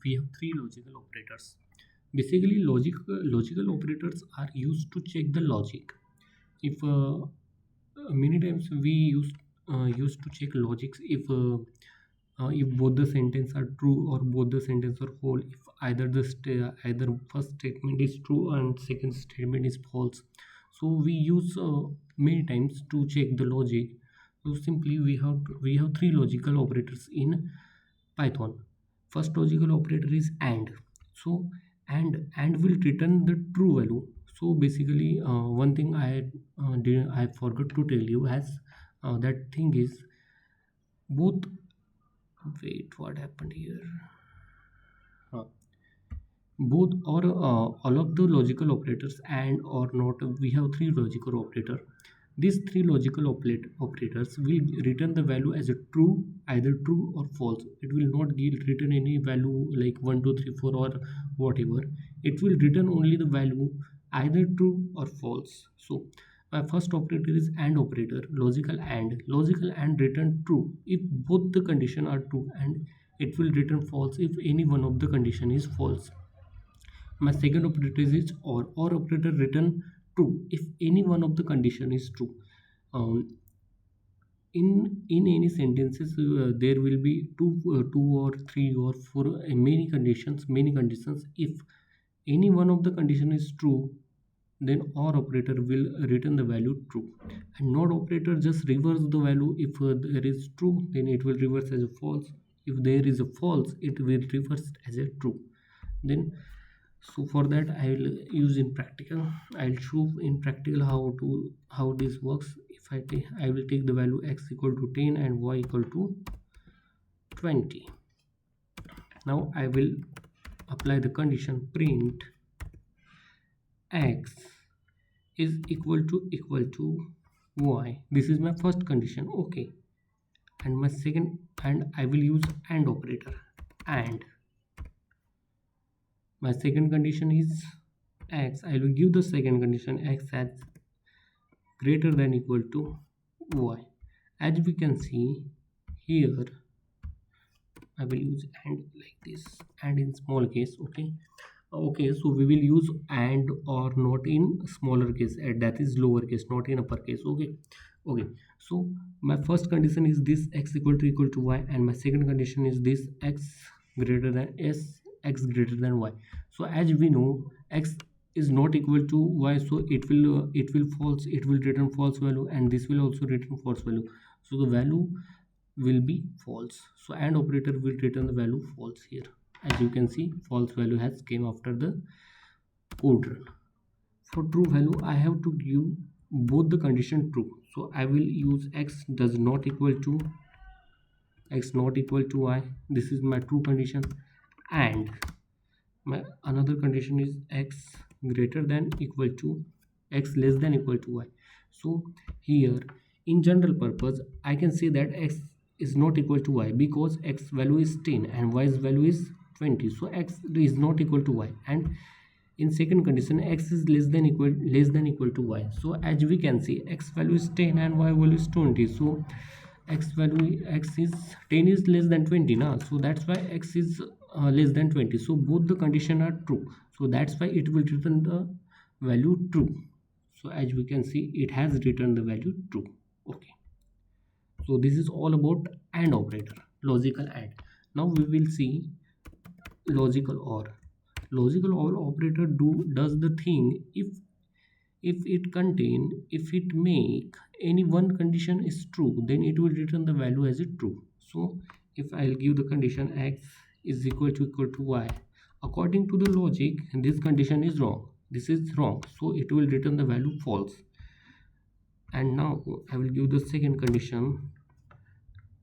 We have three logical operators. Basically, logical operators are used to check the logic. If many times we used to check logics if both the sentence are true or both the sentence are false. If either first statement is true and second statement is false, so we use many times to check the logic. So simply we have three logical operators in Python. First logical operator is AND. So and will return the true value. So basically, one thing I forgot to tell you as that thing is both. Wait, what happened here? Uh, both or all of the logical operators and or not. We have three logical operator. These three logical operators will return the value as a true, either true or false. It will not give return any value like 1 2 3 4 or whatever. It will return only the value either true or false. So my first operator is AND operator, logical and return true if both the condition are true, and it will return false if any one of the condition is false. My second operator is or operator return true if any one of the condition is true. um, in any sentences there will be two or three or four many conditions. If any one of the condition is true, then or operator will return the value true, and not operator just reverse the value. If there is true, then it will reverse as a false. If there is a false, it will reverse as a true. Then so for that I will use in practical. I'll show in practical how this works. If I will take the value x equal to 10 and y equal to 20. Now I will apply the condition print x is equal to y. This is my first condition, okay. And my second, and I will use AND operator. And my second condition is x. I will give the second condition x as greater than equal to y. As we can see here, I will use AND like this, and in small case, okay. Okay, so we will use AND or not in smaller case, that is lower case, not in upper case, okay. Okay, so my first condition is this x equal to y, and my second condition is this x greater than y. So as we know, x is not equal to y, so it will false, it will return false value, and this will also return false value. So the value will be false. So AND operator will return the value false here. As you can see, false value has came after the code run. For true value, I have to give both the condition true. So I will use x does not equal to y. This is my true condition. And my another condition is x greater than equal to x less than equal to y. So here in general purpose I can say that x is not equal to y because x value is 10 and y's value is 20. So x is not equal to y, and in second condition x is less than equal to y. So as we can see, x value is 10 and y value is 20. So x is 10 is less than 20 now, so that's why x is less than 20. So both the condition are true, so that's why it will return the value true. So as we can see, it has returned the value true, okay. So this is all about AND operator, logical AND. Now we will see logical OR. Logical OR operator does the thing if it make any one condition is true, then it will return the value as a true. So if I'll give the condition x is equal to y, according to the logic, this condition is wrong, this is wrong, so it will return the value false. And now I will give the second condition,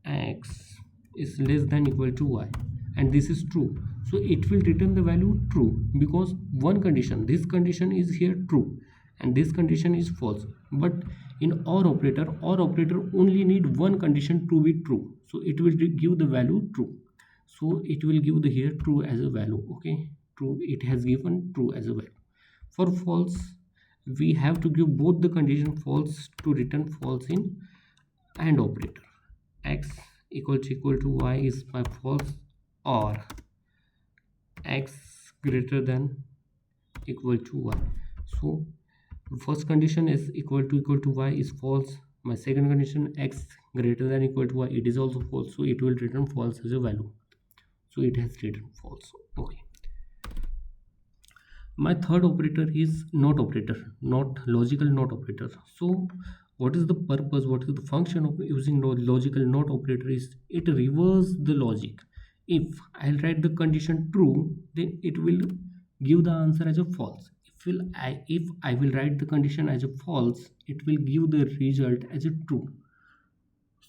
x is less than equal to y, and this is true, so it will return the value true because one condition, this condition is here true and this condition is false. But in OR operator only need one condition to be true, so it will give the value true. So it will give the here true as a value, okay. True, it has given true as a value. For false, we have to give both the condition false to return false in AND operator. X equal to y is my false, or x greater than equal to y. So first condition is equal to y is false. My second condition, x greater than equal to y, it is also false, so it will return false as a value. So it has written false. Okay, my third operator is not operator, not logical not operator. So what is the purpose, what is the function of using logical not operator is it reverses the logic. If I'll write the condition true, then it will give the answer as a false. If I will write the condition as a false, it will give the result as a true.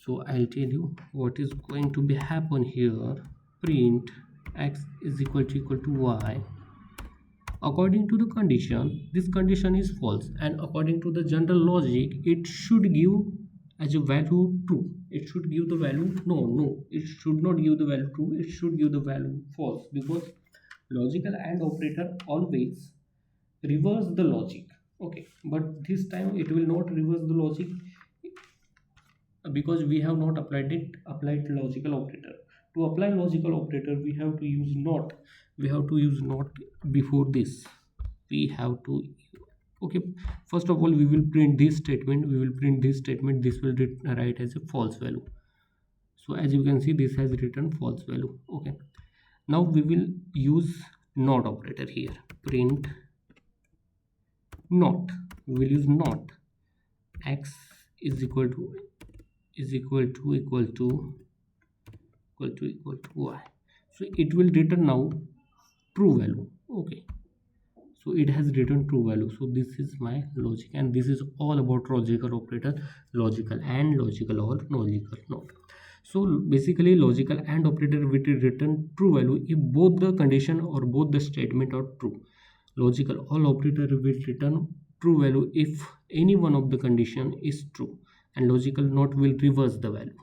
So I'll tell you what is going to be happen here. Print x is equal to y. According to the condition, this condition is false, and according to the general logic, it should give as a value true. It should give the value no, it should not give the value true, it should give the value false, because logical AND operator always reverse the logic. Okay, but this time it will not reverse the logic because we have not applied logical operator. To apply logical operator, we have to use not. We have to use not before this. We have to, okay, first of all we will print this statement. This will write as a false value. So as you can see, this has written false value. Okay, now we will use not operator here. Print not. We will use not. X is equal to y. So it will return now true value. Okay, so it has written true value. So this is my logic, and this is all about logical operator, logical and logical or logical not. So basically logical and operator will return true value if both the condition or both the statement are true. Logical all operator will return true value if any one of the condition is true, and logical not will reverse the value.